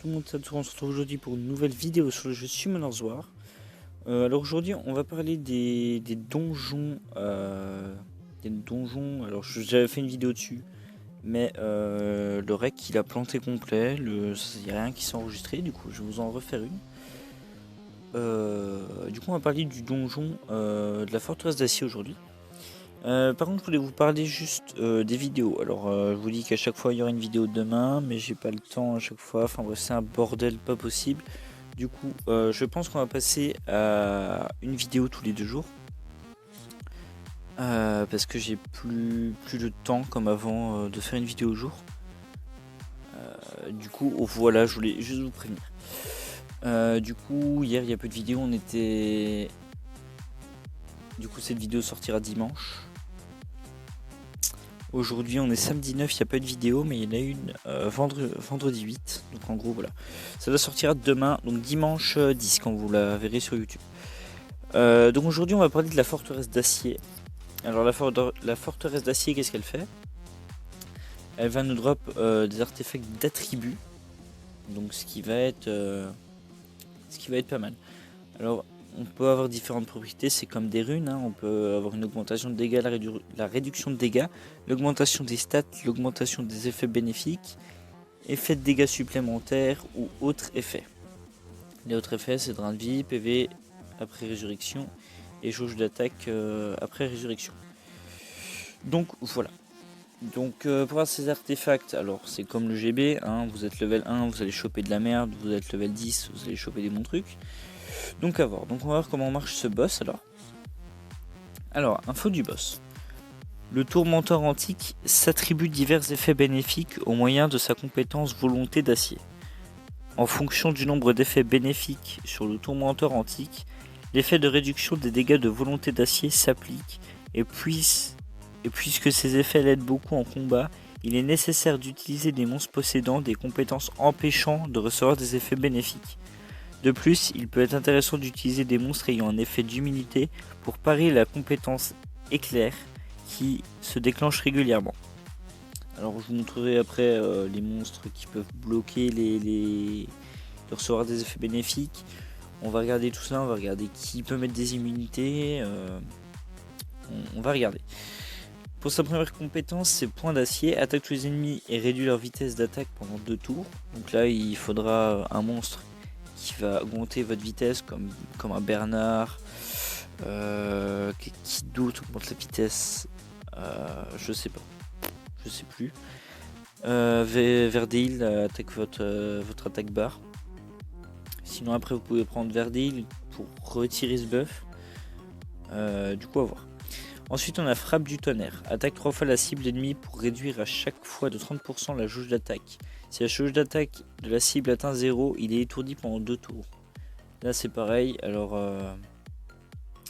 tout le monde, on se retrouve aujourd'hui pour une nouvelle vidéo sur le jeu Summoner's War. Alors aujourd'hui on va parler des donjons. Alors j'avais fait une vidéo dessus, mais le rec il a planté complet, il n'y a rien qui s'est enregistré, du coup je vais vous en refaire une. Du coup on va parler du donjon de la forteresse d'acier aujourd'hui. Par contre, je voulais vous parler juste des vidéos. Alors, je vous dis qu'à chaque fois il y aura une vidéo demain, mais j'ai pas le temps à chaque fois. Enfin bref, c'est un bordel pas possible. Du coup, je pense qu'on va passer à une vidéo tous les 2 jours. Parce que j'ai plus de temps comme avant de faire une vidéo au jour. Du coup, voilà, je voulais juste vous prévenir. Du coup, hier il y a peu de vidéos. Du coup, cette vidéo sortira dimanche. Aujourd'hui on est samedi 9, il n'y a pas de vidéo, mais il y en a une vendredi 8. Donc en gros voilà. Ça doit sortir demain, donc dimanche 10 quand vous la verrez sur YouTube. Donc aujourd'hui on va parler de la forteresse d'acier. Alors la forteresse d'acier, qu'est-ce qu'elle fait? Elle va nous drop des artefacts d'attributs. Donc ce qui va être pas mal. Alors on peut avoir différentes propriétés, c'est comme des runes, hein. On peut avoir une augmentation de dégâts, la réduction de dégâts, l'augmentation des stats, l'augmentation des effets bénéfiques, effets de dégâts supplémentaires ou autres effets. Les autres effets, c'est drain de vie, PV après résurrection et jauge d'attaque après résurrection. Donc voilà. Donc pour avoir ces artefacts, alors c'est comme le GB, hein, vous êtes level 1, vous allez choper de la merde, vous êtes level 10, vous allez choper des bons trucs. Donc à voir. Donc on va voir comment marche ce boss alors. Alors, info du boss. Le tourmenteur antique s'attribue divers effets bénéfiques au moyen de sa compétence volonté d'acier. En fonction du nombre d'effets bénéfiques sur le tourmenteur antique, l'effet de réduction des dégâts de volonté d'acier s'applique et puisque ces effets l'aident beaucoup en combat, il est nécessaire d'utiliser des monstres possédant des compétences empêchant de recevoir des effets bénéfiques. De plus, il peut être intéressant d'utiliser des monstres ayant un effet d'immunité pour parer la compétence éclair qui se déclenche régulièrement. Alors je vous montrerai après les monstres qui peuvent bloquer de recevoir des effets bénéfiques. On va regarder tout ça, on va regarder qui peut mettre des immunités. On va regarder. Pour sa première compétence, c'est point d'acier, attaque tous les ennemis et réduit leur vitesse d'attaque pendant 2 tours. Donc là il faudra un monstre qui va augmenter votre vitesse comme un Bernard. Qui d'autre augmente la vitesse? Je sais pas. Je sais plus. Verdeil attaque votre attaque barre. Sinon après vous pouvez prendre Verdeil pour retirer ce buff. Du coup à voir. Ensuite on a frappe du tonnerre. Attaque 3 fois la cible ennemie pour réduire à chaque fois de 30% la jauge d'attaque. Si la jauge d'attaque de la cible atteint 0, il est étourdi pendant 2 tours. Là c'est pareil, alors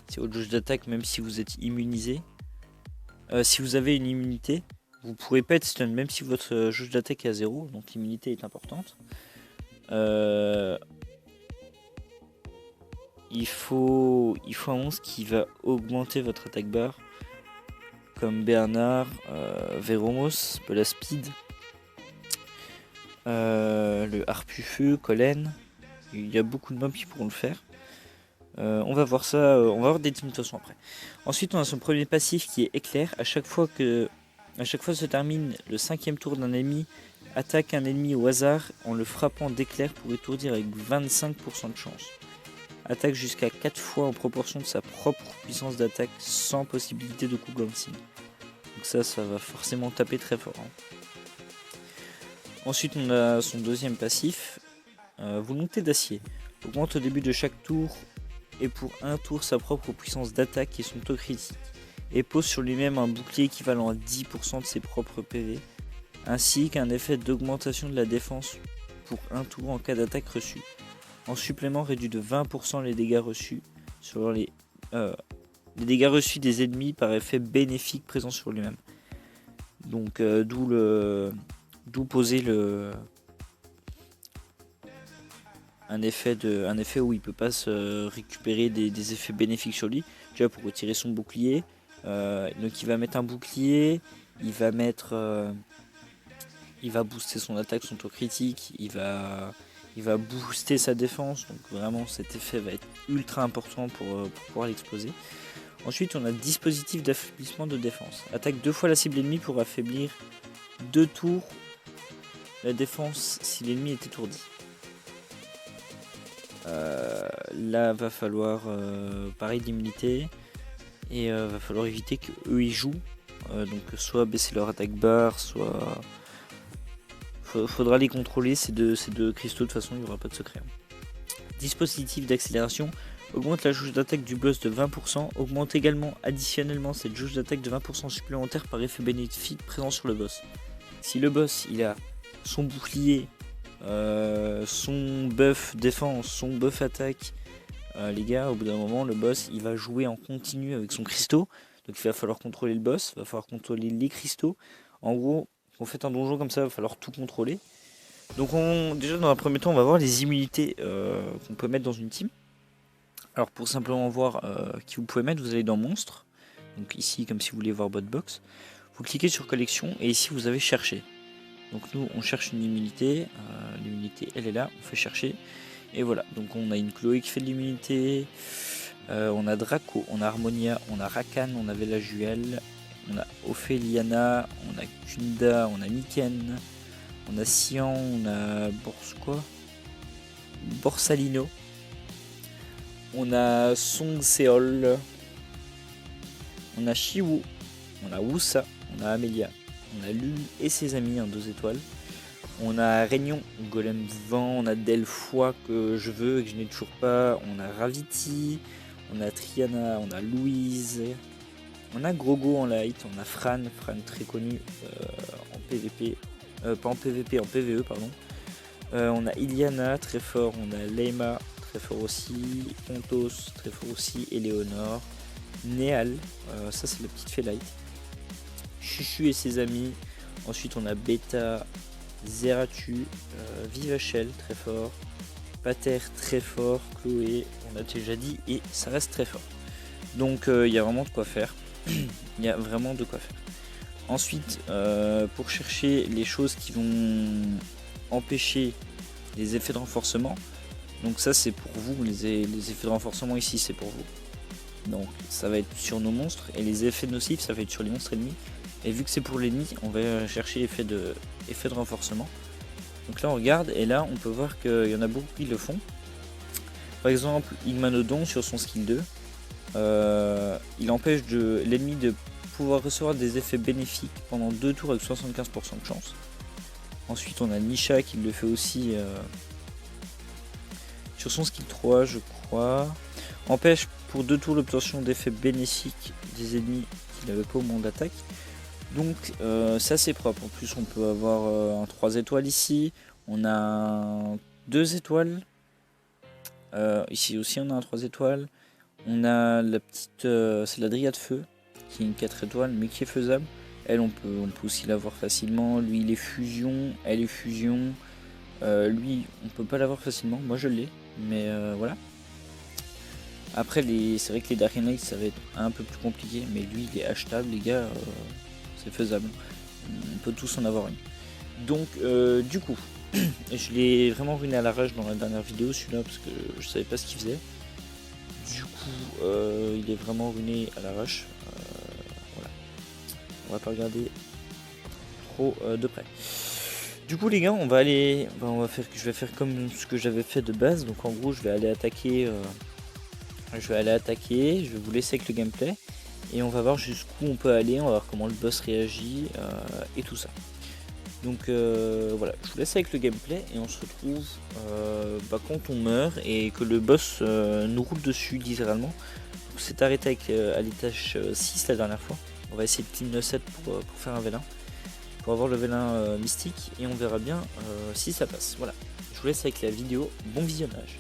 c'est haute jauge d'attaque même si vous êtes immunisé. Si vous avez une immunité, vous ne pourrez pas être stun même si votre jauge d'attaque est à 0, donc l'immunité est importante. Il faut un monstre qui va augmenter votre attaque barre, comme Bernard, Veromos, la speed, le Harpufeu, Collen. Il y a beaucoup de mobs qui pourront le faire. On va voir ça, on va voir des teams de toute façon après. Ensuite on a son premier passif qui est éclair. À chaque fois se termine le 5e tour d'un ennemi, attaque un ennemi au hasard en le frappant d'éclair pour étourdir avec 25% de chance. Attaque jusqu'à 4 fois en proportion de sa propre puissance d'attaque sans possibilité de coup glancing. Donc ça va forcément taper très fort. Hein. Ensuite on a son deuxième passif, volonté d'acier. Augmente au début de chaque tour et pour un tour sa propre puissance d'attaque et son taux critique. Et pose sur lui-même un bouclier équivalent à 10% de ses propres PV, ainsi qu'un effet d'augmentation de la défense pour un tour en cas d'attaque reçue. En supplément, réduit de 20% les dégâts reçus sur les dégâts reçus des ennemis par effet bénéfique présent sur lui-même. Donc d'où poser un effet où il peut pas se récupérer des effets bénéfiques sur lui. Déjà pour retirer son bouclier. Donc il va mettre un bouclier, il va booster son attaque, son taux critique, il va il va booster sa défense, donc vraiment cet effet va être ultra important pour pouvoir l'exploser. Ensuite, on a dispositif d'affaiblissement de défense. Attaque 2 fois la cible ennemie pour affaiblir 2 tours la défense si l'ennemi est étourdi. Là, va falloir pareil d'immunité et va falloir éviter qu'eux ils jouent. Donc soit baisser leur attaque barre, soit faudra les contrôler ces deux cristaux. De toute façon, il n'y aura pas de secret. Dispositif d'accélération augmente la jauge d'attaque du boss de 20%, augmente également additionnellement cette jauge d'attaque de 20% supplémentaire par effet bénéfique présent sur le boss. Si le boss il a son bouclier, son buff défense, son buff attaque, les gars, au bout d'un moment, le boss il va jouer en continu avec son cristaux. Donc il va falloir contrôler le boss, il va falloir contrôler les cristaux. En gros, quand vous faites un donjon comme ça, il va falloir tout contrôler. Donc déjà dans un premier temps, on va voir les immunités qu'on peut mettre dans une team. Alors pour simplement voir qui vous pouvez mettre, vous allez dans monstres. Donc ici, comme si vous voulez voir bot box. Vous cliquez sur collection et ici vous avez chercher. Donc nous on cherche une immunité. L'immunité elle est là, on fait chercher. Et voilà, donc on a une Chloé qui fait de l'immunité. On a Draco, on a Harmonia, on a Rakan, on a Velajuel, on a Opheliana, on a Kunda, on a Niken, on a Sian, on a Borsalino, on a Song Seol, on a Shiwu, on a Wusa, on a Amelia, on a Lulu et ses amis, 2 étoiles. On a Réunion, Golem Vent, on a Delphoi que je veux et que je n'ai toujours pas, on a Raviti, on a Triana, on a Louise, on a Grogo en light, on a Fran très connu en PVP, pas en PVP, en PVE pardon. On a Iliana très fort, on a Leima très fort aussi, Pontos très fort aussi, Eleonore, Néal, ça c'est la petite fée light, Chuchu et ses amis, ensuite on a Beta, Zeratu, Vivachel très fort, Pater très fort, Chloé, on a déjà dit et ça reste très fort. Donc il y a vraiment de quoi faire. Il y a vraiment de quoi faire. Ensuite, pour chercher les choses qui vont empêcher les effets de renforcement, donc ça c'est pour vous, les effets de renforcement ici c'est pour vous. Donc ça va être sur nos monstres et les effets nocifs ça va être sur les monstres ennemis. Et vu que c'est pour l'ennemi, on va chercher effet de renforcement. Donc là on regarde et là on peut voir qu'il y en a beaucoup qui le font. Par exemple, Igmanodon sur son skill 2, il empêche l'ennemi de pouvoir recevoir des effets bénéfiques pendant 2 tours avec 75% de chance. Ensuite on a Nisha qui le fait aussi sur son skill 3 je crois. Empêche pour 2 tours l'obtention d'effets bénéfiques des ennemis qui n'avaient pas au moment d'attaque. Donc ça c'est propre, en plus on peut avoir un 3 étoiles ici, on a un 2 étoiles, ici aussi on a un 3 étoiles, on a la petite, c'est la Dryade Feu, qui est une 4 étoiles mais qui est faisable, elle on peut aussi l'avoir facilement, lui il est fusion, elle est fusion, lui on peut pas l'avoir facilement, moi je l'ai, mais voilà. Après c'est vrai que les Dark Knights ça va être un peu plus compliqué, mais lui il est achetable les gars. C'est faisable, on peut tous en avoir une. Donc du coup, je l'ai vraiment ruiné à l'arrache dans la dernière vidéo celui-là parce que je savais pas ce qu'il faisait. Du coup, il est vraiment ruiné à l'arrache. Voilà. On va pas regarder trop de près. Du coup les gars, je vais faire comme ce que j'avais fait de base. Donc en gros, je vais aller attaquer. Je vais vous laisser avec le gameplay. Et on va voir jusqu'où on peut aller, on va voir comment le boss réagit et tout ça. Donc voilà, je vous laisse avec le gameplay et on se retrouve quand on meurt et que le boss nous roule dessus littéralement. On s'est arrêté à l'étage 6 la dernière fois. On va essayer de clean le 7 pour faire un vélin. Pour avoir le vélin mystique et on verra bien si ça passe. Voilà, je vous laisse avec la vidéo, bon visionnage.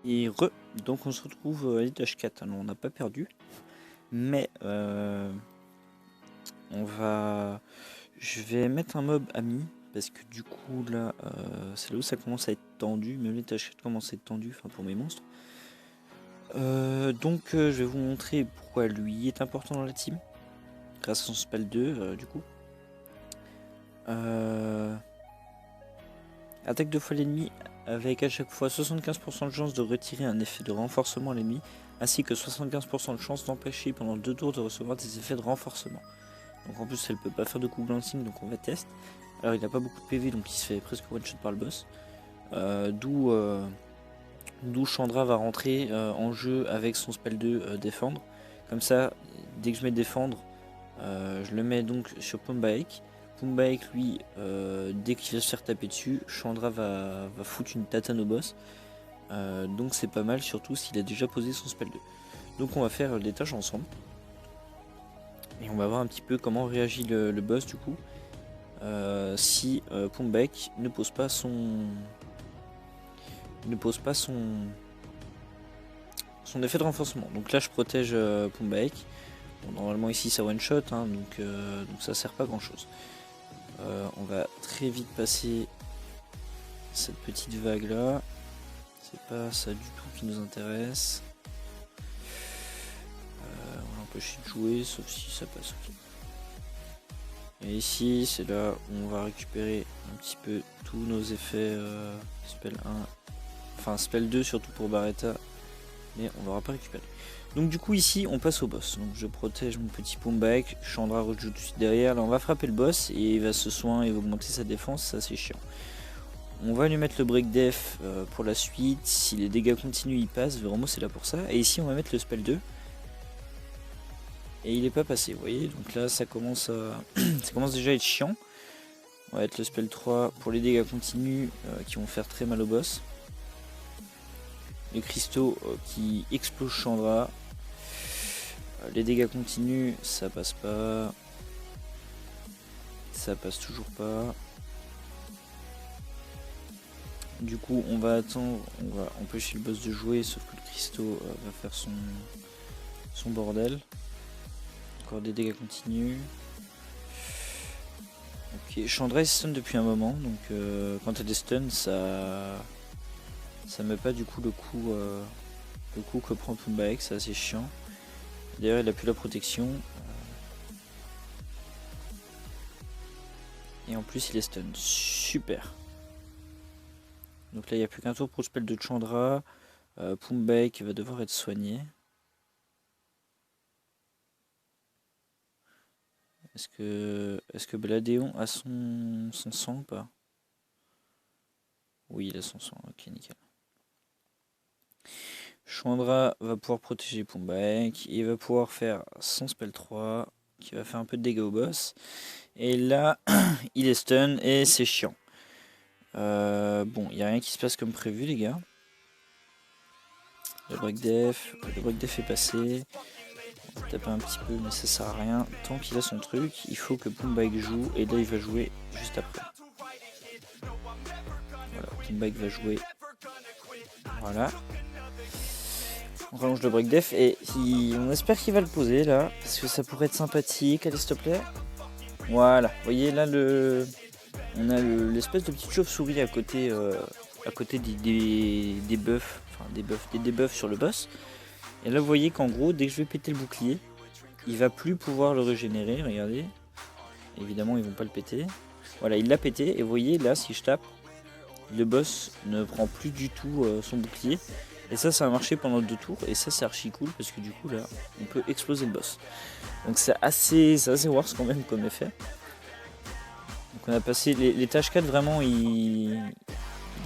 Et donc on se retrouve à l'étage 4. Alors on n'a pas perdu, mais je vais mettre un mob ami parce que du coup là c'est là où ça commence à être tendu. Même l'étage 4 commence à être tendu, enfin pour mes monstres. Donc je vais vous montrer pourquoi lui est important dans la team grâce à son spell 2 du coup. Attaque 2 fois l'ennemi avec à chaque fois 75% de chance de retirer un effet de renforcement à l'ennemi, ainsi que 75% de chance d'empêcher pendant 2 tours de recevoir des effets de renforcement. Donc en plus elle peut pas faire de coup balancing, donc on va tester. Alors il n'a pas beaucoup de PV, donc il se fait presque one shot par le boss. D'où Chandra va rentrer en jeu avec son spell 2 défendre. Comme ça, dès que je mets défendre, je le mets donc sur Pumbaek. Pumbaek lui, dès qu'il va se faire taper dessus, Chandra va foutre une tatane au boss. Donc c'est pas mal, surtout s'il a déjà posé son spell 2. Donc on va faire les tâches ensemble. Et on va voir un petit peu comment réagit le boss du coup. Si Pumbaek ne pose pas son effet de renforcement. Donc là je protège Pumbaek. Bon, normalement ici ça one shot, hein, donc ça sert pas grand chose. On va très vite passer cette petite vague là. C'est pas ça du tout qui nous intéresse. On va l'empêcher de jouer sauf si ça passe. Okay. Et ici c'est là où on va récupérer un petit peu tous nos effets spell 1. Enfin spell 2 surtout pour Barretta. Mais on l'aura pas récupéré. Donc du coup ici on passe au boss. Donc je protège mon petit Pumbaek. Chandra rejoue tout de suite derrière. Là on va frapper le boss et il va se soin et va augmenter sa défense. Ça c'est chiant. On va lui mettre le break def pour la suite. Si les dégâts continuent il passe. Vraiment c'est là pour ça. Et ici on va mettre le spell 2. Et il est pas passé, vous voyez. Donc là ça commence ça commence déjà à être chiant. On va mettre le spell 3 pour les dégâts continus qui vont faire très mal au boss. Les cristaux qui explosent Chandra. Les dégâts continuent, ça passe pas. Ça passe toujours pas. Du coup on va attendre, on va empêcher le boss de jouer, sauf que le cristaux va faire son bordel. Encore des dégâts continus. Ok, Chandra est stun depuis un moment, donc quand elle est stun ça met pas du coup le coup que prend Pumbaek, c'est assez chiant. D'ailleurs il a plus la protection. Et en plus il est stun. Super. Donc là il n'y a plus qu'un tour pour le spell de Chandra. Pumbaek va devoir être soigné. Est-ce que Bladéon a son sang ou pas? Oui il a son sang, ok nickel. Chandra va pouvoir protéger Pumbaek. Il va pouvoir faire son spell 3 qui va faire un peu de dégâts au boss. Et là il est stun et c'est chiant. Bon, il n'y a rien qui se passe comme prévu les gars. Le break def est passé. On va taper un petit peu mais ça sert à rien. Tant qu'il a son truc, il faut que Pumbaek joue et là il va jouer juste après. Voilà, Pumbaek va jouer. Voilà. On rallonge le break def et on espère qu'il va le poser là. Parce que ça pourrait être sympathique. Allez s'il te plaît. Voilà, vous voyez là on a l'espèce de petite chauve-souris à côté des buffs, enfin des debuffs sur le boss. Et là vous voyez qu'en gros dès que je vais péter le bouclier, il va plus pouvoir le régénérer, regardez. Évidemment ils vont pas le péter. Voilà, il l'a pété et vous voyez là si je tape, le boss ne prend plus du tout son bouclier. Et ça a marché pendant 2 tours et ça c'est archi cool parce que du coup là on peut exploser le boss. Donc c'est assez worse quand même comme effet. Donc on a passé les tâches 4 vraiment il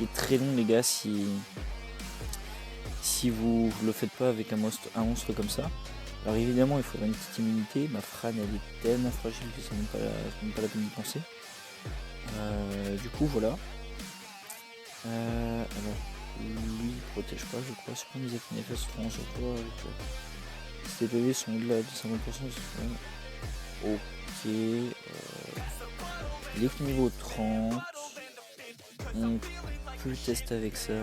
est très long les gars si vous le faites pas avec un monstre comme ça. Alors évidemment il faudrait une petite immunité, ma frane elle est tellement fragile que c'est même pas la peine d'y penser. Du coup voilà. Alors lui il protège pas je crois, c'est pas mes actes néfastes sur toi si tes PV sont au-delà de 50%, ok. Il est niveau 30. On peut le tester avec ça.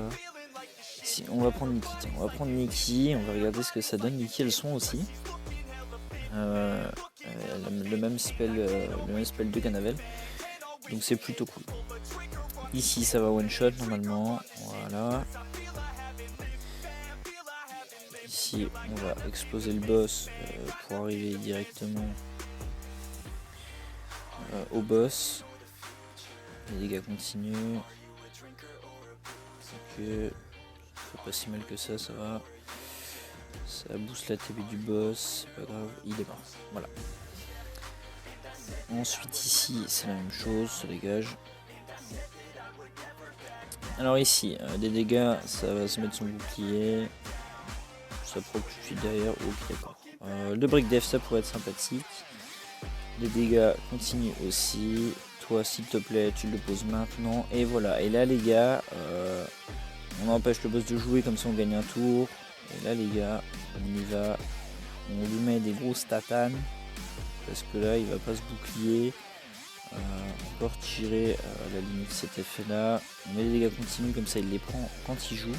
si on va prendre Nikki. Tiens, on va prendre Nikki, on va regarder ce que ça donne. Nikki, elles sont aussi. Le même spell de Cannabelle. Donc c'est plutôt cool. Ici ça va one shot normalement. Voilà. Ici on va exploser le boss pour arriver directement au boss. Les dégâts continuent. Donc c'est pas si mal que ça va. Ça booste la TB du boss, c'est pas grave, il est mort. Voilà. Ensuite ici c'est la même chose, ça dégage. Alors ici, des dégâts, ça va se mettre son bouclier. Ça proc tout de suite derrière. Ok, d'accord. Le break def, ça pourrait être sympathique. Les dégâts continuent aussi. Toi, s'il te plaît, tu le poses maintenant. Et voilà. Et là, les gars, on empêche le boss de jouer, comme ça on gagne un tour. Et là, les gars, on y va. On lui met des grosses tatanes. Parce que là, il va pas se bouclier. On peut retirer à la limite cet effet là. On met les dégâts continus, comme ça il les prend quand il joue.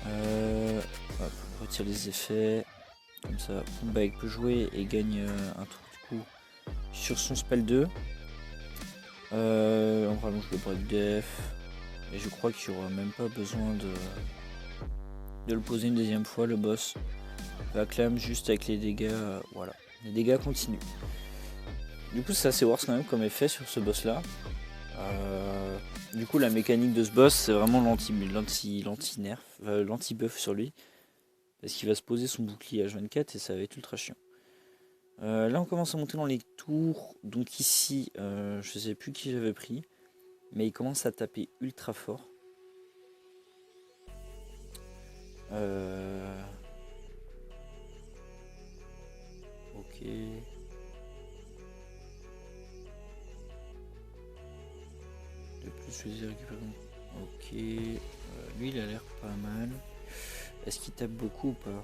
Hop, on retire les effets. Comme ça, Pumbaik peut jouer et gagne un tour du coup sur son spell 2. On rallonge le break def. Et je crois qu'il n'y aura même pas besoin de le poser une deuxième fois. Le boss va clam juste avec les dégâts. Voilà, les dégâts continuent. Du coup c'est assez worse quand même comme effet sur ce boss là. Du coup la mécanique de ce boss c'est vraiment l'anti-nerf, l'anti-buff sur lui. Parce qu'il va se poser son bouclier H24 et ça va être ultra chiant. Là on commence à monter dans les tours. Donc ici je sais plus qui j'avais pris. Mais il commence à taper ultra fort. Ok. De plus, je les récupérer. Ok. Lui, il a l'air pas mal. Est-ce qu'il tape beaucoup ou pas?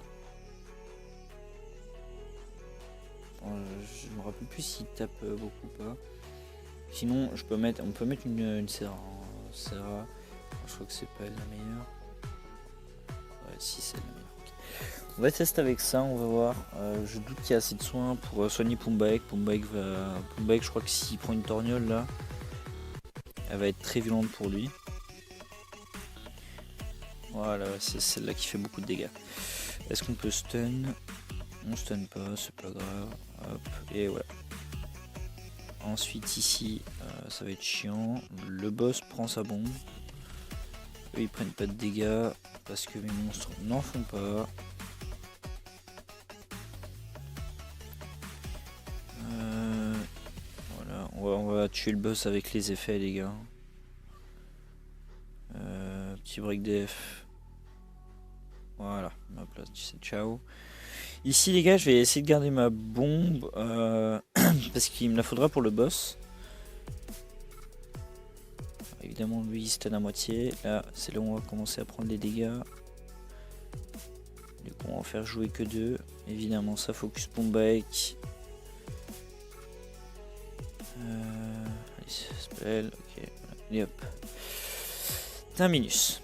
Je me rappelle plus s'il tape beaucoup ou pas. Sinon, on peut mettre une Serra. Serra. Je crois que c'est pas la meilleure. Ouais, si c'est la meilleure. Okay. On va tester avec ça, on va voir. Je doute qu'il y a assez de soins pour soigner Pumbaik. Pumbaik, je crois que s'il prend une torgnole là, elle va être très violente pour lui. Voilà, c'est celle-là qui fait beaucoup de dégâts. Est-ce qu'on peut stun? On stun pas, c'est pas grave. Hop, et voilà. Ensuite ici, ça va être chiant. Le boss prend sa bombe. Eux ils prennent pas de dégâts parce que mes monstres n'en font pas. Voilà, on va tuer le boss avec les effets les gars. Petit break def. Voilà, ma place, tu sais, ciao. Ici les gars, je vais essayer de garder ma bombe parce qu'il me la faudra pour le boss. Évidemment lui il stun à moitié. Là c'est là où on va commencer à prendre les dégâts. Du coup on va en faire jouer que 2. Évidemment ça focus Pumbaik. Spell, ok. Et hop. Terminus.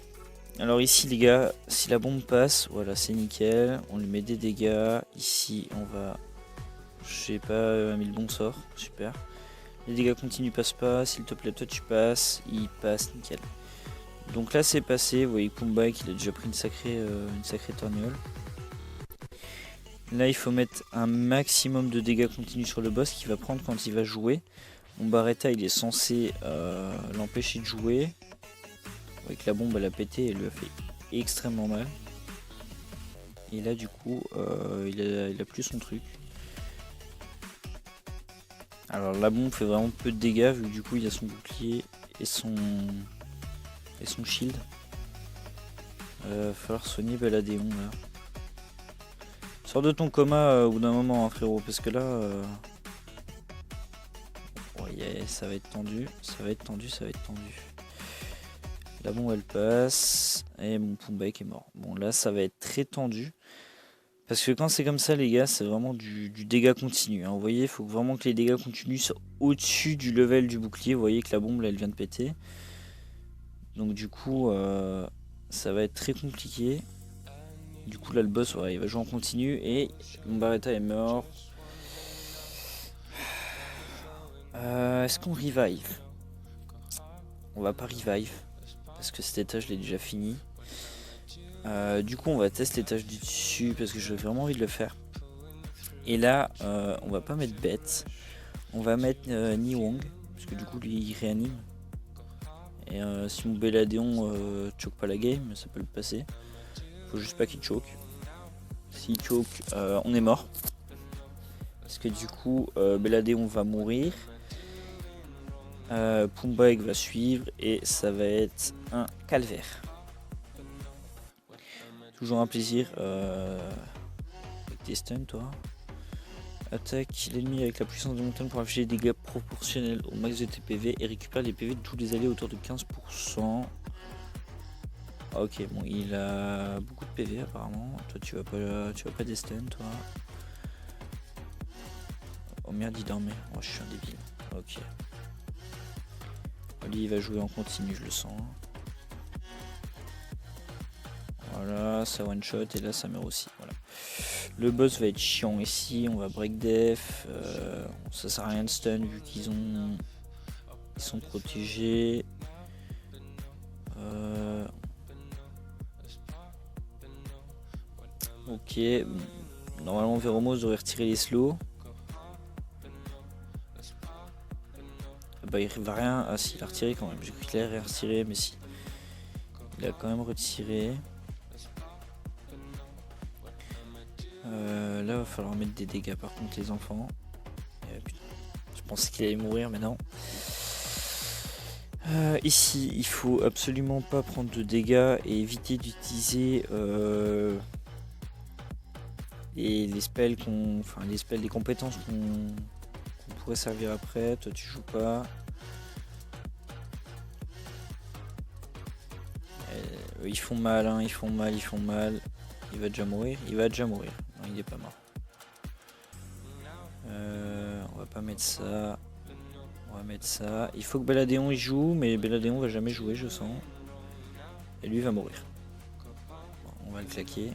Alors ici les gars, si la bombe passe, voilà c'est nickel, on lui met des dégâts, ici on va, je sais pas, mis le bon sort, super. Les dégâts continuent, passent pas, s'il te plaît toi tu passes, il passe, nickel. Donc là c'est passé, vous voyez Pumbaik il a déjà pris une sacrée torgnole. Là il faut mettre un maximum de dégâts continus sur le boss qu'il va prendre quand il va jouer. Mon Barretta il est censé l'empêcher de jouer. Avec la bombe elle a pété et elle lui a fait extrêmement mal. Et là du coup il a plus son truc. Alors la bombe fait vraiment peu de dégâts vu que du coup il a son bouclier et son shield. Va falloir soigner Baladéon là. Sors de ton coma au bout d'un moment hein, frérot parce que là ouais, ça va être tendu, ça va être tendu. La bombe elle passe et mon Pumbaik est mort. Bon là ça va être très tendu. Parce que quand c'est comme ça les gars c'est vraiment du dégât continu. Hein. Vous voyez il faut vraiment que les dégâts continuent soient au-dessus du level du bouclier. Vous voyez que la bombe là elle vient de péter. Donc du coup ça va être très compliqué. Du coup là le boss il va jouer en continu et mon Barretta est mort. Est-ce qu'on revive? On va pas revive parce que cet étage je l'ai déjà fini. Du coup on va tester l'étage du dessus parce que j'ai vraiment envie de le faire. Et là on va pas mettre bête, on va mettre Niwong parce que du coup lui il réanime. Et si mon Belladeon choke pas la game, ça peut le passer. Faut juste pas qu'il choke. S'il choke, on est mort. Parce que du coup Belladeon va mourir. Pumbag va suivre et ça va être un calvaire. Toujours un plaisir. Avec tes stuns, toi. Attaque l'ennemi avec la puissance de montagne pour afficher des dégâts proportionnels au max de tes PV et récupère les PV de tous les alliés à hauteur de 15%. Ah, ok, bon, il a beaucoup de PV apparemment. Toi, tu vas pas des stuns, toi. Oh merde, il dormait. Oh, je suis un débile. Ok. Lui, il va jouer en continu, je le sens. Voilà, ça one shot et là ça meurt aussi. Voilà. Le boss va être chiant ici, on va break def. Ça sert à rien de stun vu qu'ils sont protégés. Ok, normalement Veromos devrait retirer les slows. Bah il va rien. Ah si, il a retiré quand même. J'ai cru qu'il allait retirer, mais si. Il a quand même retiré. Là va falloir mettre des dégâts par contre les enfants. Je pensais qu'il allait mourir mais non. Ici il faut absolument pas prendre de dégâts et éviter d'utiliser les spells les compétences qu'on pourrait servir après. Toi tu joues pas. Ils font mal, hein, ils font mal. Il va déjà mourir. Non, il est pas mort. On va pas mettre ça. On va mettre ça. Il faut que Belladeon y joue, mais Belladeon va jamais jouer, je sens. Et lui va mourir. Bon, on va le claquer.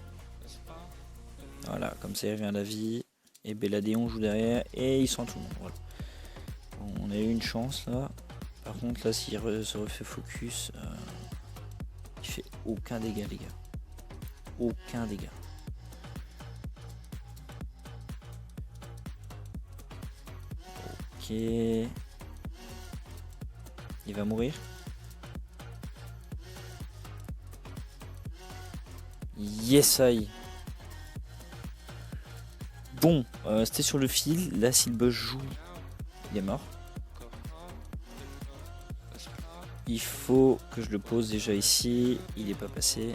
Voilà, comme ça il revient à la vie. Et Belladeon joue derrière. Et il sent tout le monde. Voilà. Bon, on a eu une chance là. Par contre, là, s'il se refait focus, il fait aucun dégât, les gars. Aucun dégât. Ok. Il va mourir. Yes, I. Bon, c'était sur le fil. Là, si le boss joue, il est mort. Il faut que je le pose déjà ici. Il n'est pas passé.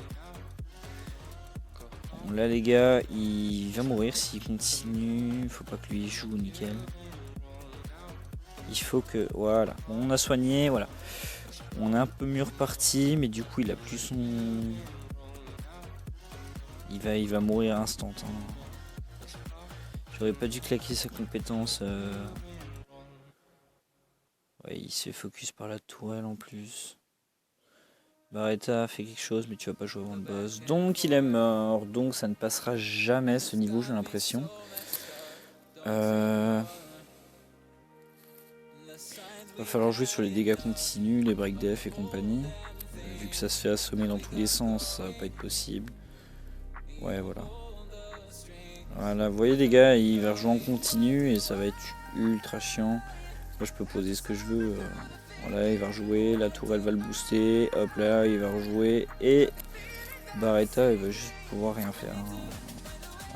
Bon, là, les gars, il va mourir s'il continue. Faut pas que lui joue, nickel. Il faut que... Voilà. Bon, on a soigné, voilà. On est un peu mieux reparti, mais du coup, il a plus son... Il va mourir instant. Hein. J'aurais pas dû claquer sa compétence. Ouais, il se fait focus par la tourelle en plus. Barretta fait quelque chose, mais tu vas pas jouer avant le boss. Donc il est mort. Donc ça ne passera jamais ce niveau, j'ai l'impression. Va falloir jouer sur les dégâts continus, les break def et compagnie. Vu que ça se fait assommer dans tous les sens, ça va pas être possible. Ouais, voilà. Voilà, vous voyez les gars, il va rejouer en continu et ça va être ultra chiant. Moi je peux poser ce que je veux. Voilà, il va rejouer, la tourelle va le booster. Hop là, il va rejouer. Et Barretta, il va juste pouvoir rien faire.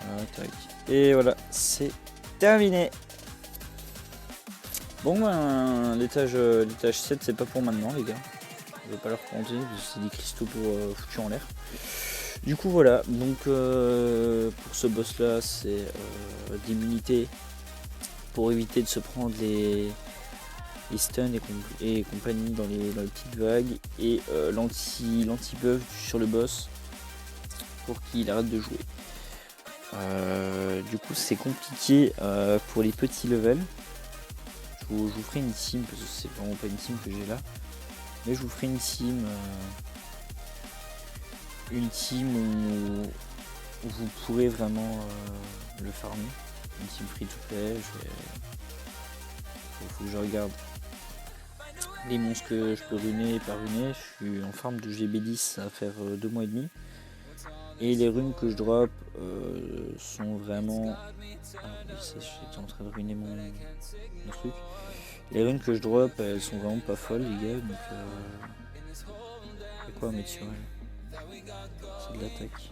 Voilà, tac. Et voilà, c'est terminé. Bon, ben, l'étage 7, c'est pas pour maintenant, les gars. Je vais pas leur compter, c'est des cristaux pour foutus en l'air. Du coup, voilà. Donc, pour ce boss là, c'est d'immunité pour éviter de se prendre les stuns et compagnie dans les petites vagues. Et l'anti-buff sur le boss pour qu'il arrête de jouer. Du coup, c'est compliqué pour les petits levels. Je vous ferai une team parce que c'est vraiment pas une team que j'ai là, mais je vous ferai une team une team où vous pourrez vraiment le farmer. Une team free to play. Faut que je regarde les monstres que je peux runer par runer. Je suis en farm de GB10, ça va faire 2 mois et demi. Et les runes que je drop sont vraiment... J'étais en train de ruiner mon truc. Les runes que je drop, elles sont vraiment pas folles les gars. Donc y'a quoi à mettre sur elle? C'est de l'attaque.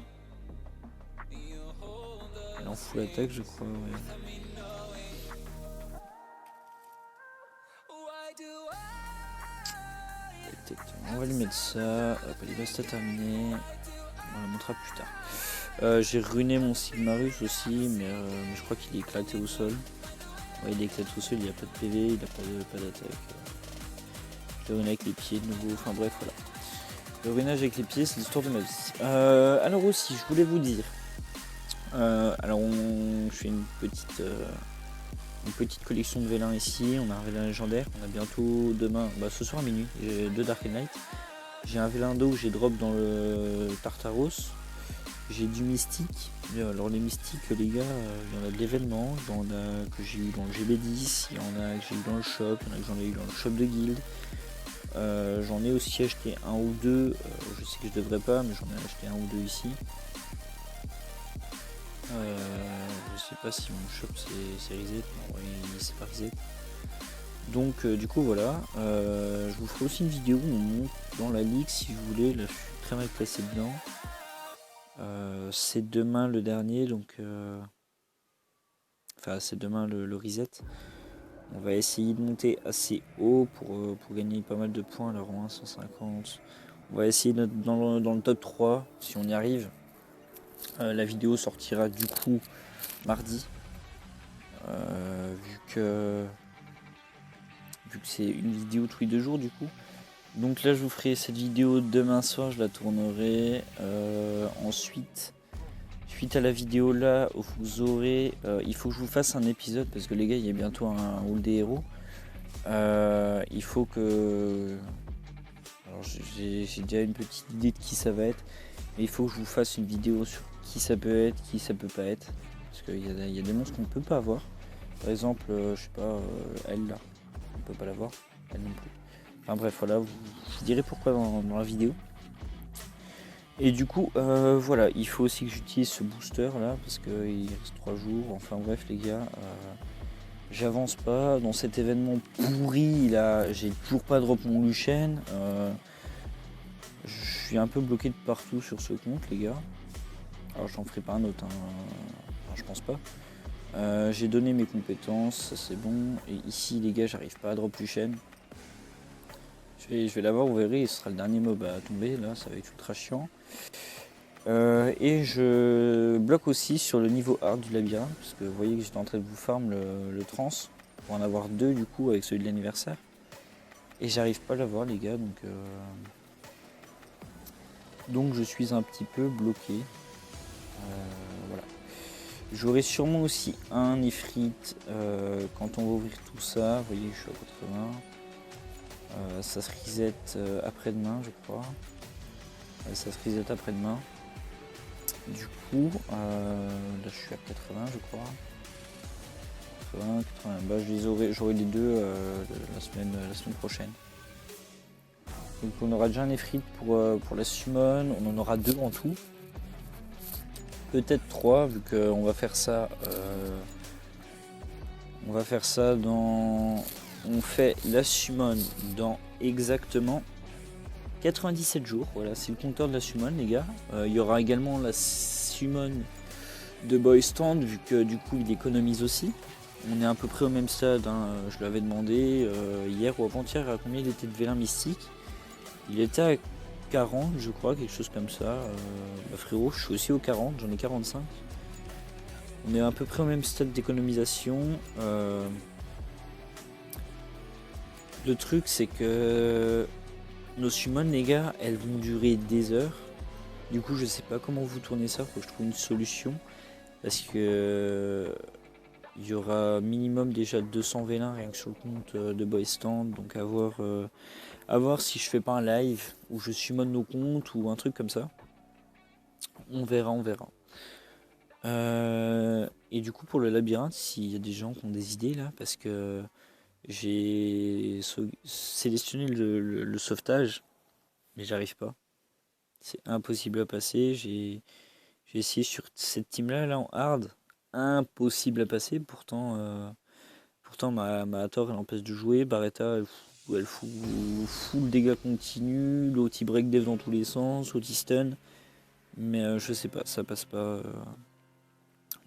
Elle est en full attaque je crois, ouais. On va lui mettre ça. Hop, les bastas terminées. On la montrera plus tard. J'ai ruiné mon Sigmarus aussi, mais je crois qu'il est éclaté au sol. Ouais, il est éclaté au sol, il n'y a pas de PV, il n'a pas d'attaque. Je l'ai ruiné avec les pieds de nouveau, enfin bref, voilà. Le ruinage avec les pieds, c'est l'histoire de ma vie. Alors aussi, je voulais vous dire. Je fais une petite collection de vélins ici. On a un vélin légendaire. On a bientôt demain, ce soir à minuit, j'ai 2 Dark Knight. J'ai un vélin d'eau que j'ai drop dans le Tartaros. J'ai du mystique. Alors les mystiques les gars, il y en a de l'événement, il y en a que j'ai eu dans le GB10, il y en a que j'ai eu dans le shop, il y en a que j'en ai eu dans le shop de guild. J'en ai aussi acheté un ou deux, je sais que je devrais pas, mais j'en ai acheté un ou deux ici. Je sais pas si mon shop c'est reset, non oui, c'est pas reset. Donc du coup voilà, je vous ferai aussi une vidéo où on monte dans la ligue si vous voulez, là je suis très mal placé dedans. C'est demain le dernier, donc c'est demain le reset. On va essayer de monter assez haut pour gagner pas mal de points, alors en 150. On va essayer d'être dans le top 3 si on y arrive. La vidéo sortira du coup mardi. Vu que c'est une vidéo tous les 2 jours du coup. Donc là je vous ferai cette vidéo demain soir, je la tournerai. Ensuite, suite à la vidéo là, vous aurez... il faut que je vous fasse un épisode parce que les gars, il y a bientôt un Hall des héros. Il faut que... Alors j'ai déjà une petite idée de qui ça va être. Mais il faut que je vous fasse une vidéo sur qui ça peut être, qui ça peut pas être. Parce qu'il y a des monstres qu'on ne peut pas avoir. Par exemple, je sais pas, elle là. On peut pas l'avoir, elle non plus. Enfin bref, voilà, je vous dirai pourquoi dans la vidéo. Et du coup, voilà, il faut aussi que j'utilise ce booster là, parce qu'il reste 3 jours. Enfin bref les gars, j'avance pas. Dans cet événement pourri, là, j'ai toujours pas drop mon Luchen. Je suis un peu bloqué de partout sur ce compte les gars. Alors j'en ferai pas un autre, hein. Enfin, je pense pas. J'ai donné mes compétences, ça c'est bon. Et ici les gars, j'arrive pas à drop Luchen. Je vais l'avoir, vous verrez, ce sera le dernier mob à tomber, là ça va être ultra chiant. Et je bloque aussi sur le niveau hard du labyrinthe, parce que vous voyez que j'étais en train de vous farm le trans, pour en avoir 2 du coup avec celui de l'anniversaire. Et j'arrive pas à l'avoir les gars, donc je suis un petit peu bloqué. Voilà. J'aurai sûrement aussi un Ifrit quand on va ouvrir tout ça, vous voyez que je suis à 80. Ça se reset après-demain je crois. Ça se reset après-demain. Du coup, là je suis à 80 je crois. 80. J'aurai les deux la semaine prochaine. Donc on aura déjà un Ifrit pour la summon, on en aura 2 en tout. Peut-être 3 vu qu'on va faire ça. On fait la summon dans exactement 97 jours. Voilà, c'est le compteur de la summon les gars. Il y aura également la summon de Boy Stand vu que du coup il économise aussi. On est à peu près au même stade, hein. Je l'avais demandé hier ou avant-hier à combien il était de vélin mystique. Il était à 40 je crois, quelque chose comme ça. Frérot, je suis aussi au 40, j'en ai 45. On est à peu près au même stade d'économisation. Le truc c'est que nos summons les gars, elles vont durer des heures. Du coup je sais pas comment vous tournez ça, faut que je trouve une solution. Parce que il y aura minimum déjà 200 vélins rien que sur le compte de Boy Stand. Donc à voir si je fais pas un live où je summon nos comptes ou un truc comme ça. On verra, on verra. Et du coup, pour le labyrinthe, s'il y a des gens qui ont des idées là, parce que j'ai sélectionné le sauvetage, mais j'arrive pas. C'est impossible à passer. J'ai essayé sur cette team là en hard, impossible à passer. Pourtant ma Hathor elle empêche de jouer. Barretta elle fout le dégât continu. L'autre il break dev dans tous les sens. L'autre il stun. Mais je sais pas, ça passe pas.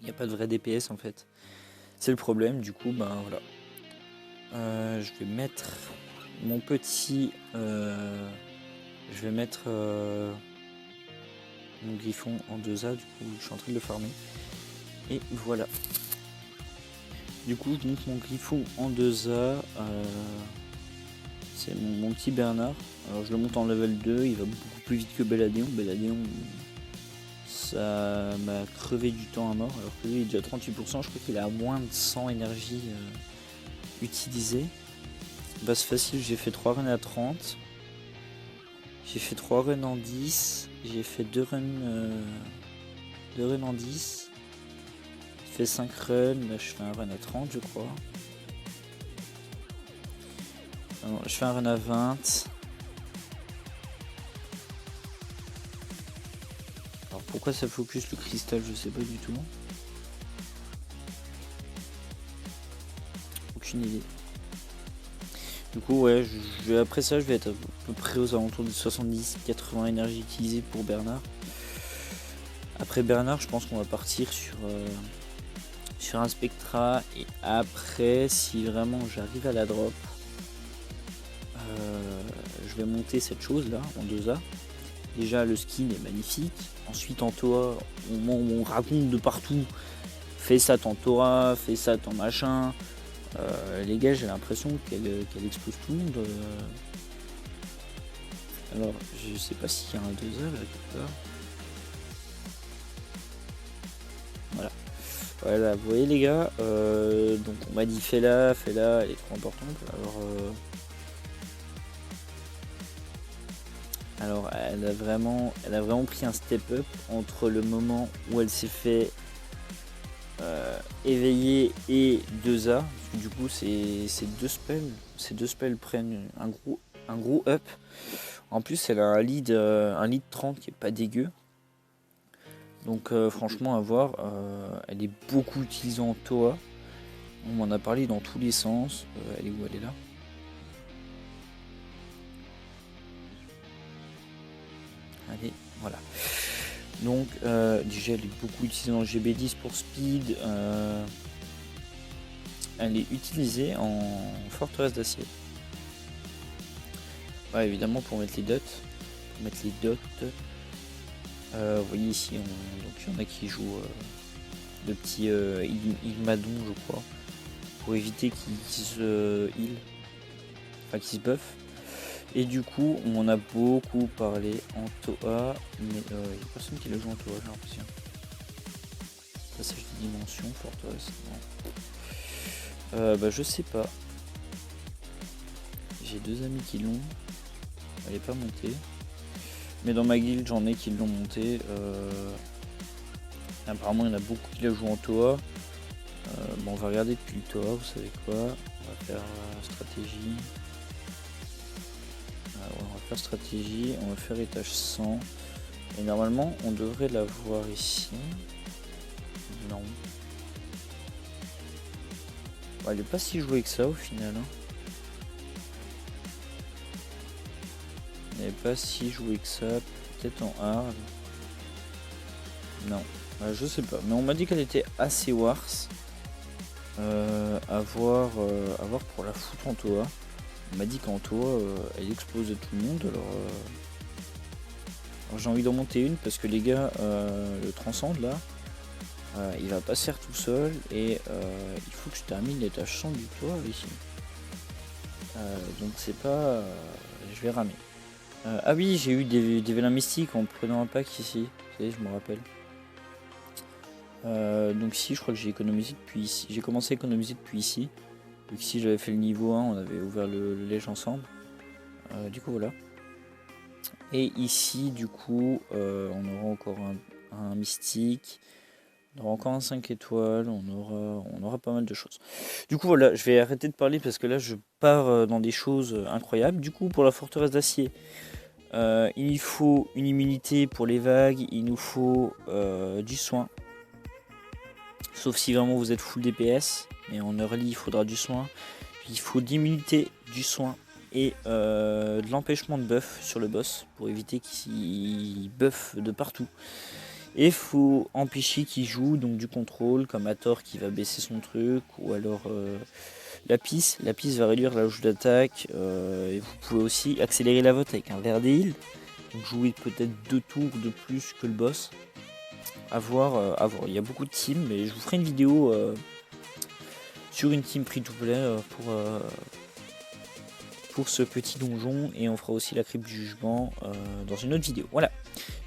Il n'y a pas de vrai DPS en fait. C'est le problème. Du coup, ben voilà. Je vais mettre mon petit. Je vais mettre mon griffon en 2A. Du coup, je suis en train de le farmer. Et voilà. Du coup, je monte mon griffon en 2A. C'est mon petit Bernard. Alors, je le monte en level 2. Il va beaucoup plus vite que Belladeon. Belladeon, ça m'a crevé du temps à mort. Alors que lui, il est déjà 38%. Je crois qu'il a moins de 100 énergie utilisée. Base facile, j'ai fait 3 runs à 30. J'ai fait 3 runs en 10. J'ai fait 2 runs en 10. J'ai fait 5 runs. Là, je fais un run à 30, je crois. Non, je fais un run à 20. Alors pourquoi ça focus le cristal, je sais pas du tout. Aucune idée. Du coup, ouais, après ça, je vais être à peu près aux alentours de 70-80 énergie utilisée pour Bernard. Après Bernard, je pense qu'on va partir sur un Spectra. Et après, si vraiment j'arrive à la drop, je vais monter cette chose là en 2A. Déjà, le skin est magnifique. Ensuite, en Toa, on raconte de partout. Fais ça ton Toa, fais ça ton machin. Les gars, j'ai l'impression qu'elle explose tout le monde. Alors, je sais pas s'il y a un 2A là quelque part. Voilà. Voilà, vous voyez les gars. Donc on m'a dit fais-la, elle est trop importante. Alors elle a vraiment pris un step up entre le moment où elle s'est fait éveiller et 2A. Parce que du coup ces deux spells prennent un gros up. En plus elle a un lead 30 qui est pas dégueu. Donc franchement à voir, elle est beaucoup utilisée en Toa. On m'en a parlé dans tous les sens. Elle est où? Elle est là. Allez, voilà. Donc déjà elle est beaucoup utilisée en GB10 pour speed. Elle est utilisée en forteresse d'acier. Ouais, évidemment pour mettre les dots. Vous voyez ici, donc il y en a qui jouent le petit Igmadon, je crois, pour éviter qu'il se heal, enfin qu'il se buff. Et du coup, on en a beaucoup parlé en Toa, mais il n'y a personne qui le joue en Toa, j'ai l'impression. Passage de dimension, forteresse, non. Je sais pas. J'ai 2 amis qui l'ont. Elle est pas montée. Mais dans ma guilde, j'en ai qui l'ont montée. Apparemment, il y en a beaucoup qui la jouent en Toa. On va regarder depuis le Toa, vous savez quoi. On va faire stratégie. On va faire stratégie, on va faire étage 100. Et normalement, on devrait la voir ici. Non. Bon, elle est pas si jouée que ça au final. Elle est pas si jouée que ça. Peut-être en hard. Non. Je sais pas. Mais on m'a dit qu'elle était assez wars. À voir pour la foutre en Toa. On m'a dit qu'en Toa, elle explosait tout le monde. Alors j'ai envie d'en monter une parce que les gars, le transcende là, il va pas se faire tout seul et il faut que je termine l'étage 100 du Toa ici. Donc c'est pas... je vais ramer. Ah oui, j'ai eu des vélins mystiques en prenant un pack ici. Vous savez, je me rappelle. Donc si, je crois que j'ai économisé depuis ici. J'ai commencé à économiser depuis ici. Donc ici j'avais fait le niveau 1, on avait ouvert le lège ensemble. Du coup voilà. Et ici du coup on aura encore un mystique, on aura encore un 5 étoiles, on aura pas mal de choses. Du coup voilà, je vais arrêter de parler parce que là je pars dans des choses incroyables. Du coup pour la forteresse d'acier, il faut une immunité pour les vagues, il nous faut du soin. Sauf si vraiment vous êtes full DPS, mais en early il faudra du soin. Il faut d'immunité, du soin et de l'empêchement de buff sur le boss pour éviter qu'il buff de partout. Et il faut empêcher qu'il joue donc du contrôle comme Hathor qui va baisser son truc ou alors Lapis. Lapis va réduire la jauge d'attaque et vous pouvez aussi accélérer la vote avec un verre des heals. Donc jouer peut-être 2 tours de plus que le boss. À voir, à voir. Il y a beaucoup de teams mais je vous ferai une vidéo sur une team free to play pour ce petit donjon et on fera aussi la crypte du jugement dans une autre vidéo. Voilà,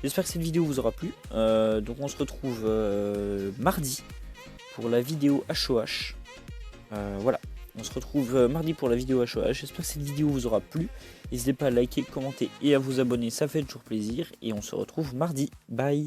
j'espère que cette vidéo vous aura plu. Donc on se retrouve mardi pour la vidéo HOH. Voilà, on se retrouve mardi pour la vidéo HOH. J'espère que cette vidéo vous aura plu. N'hésitez pas à liker, commenter et à vous abonner, ça fait toujours plaisir. Et on se retrouve mardi. Bye.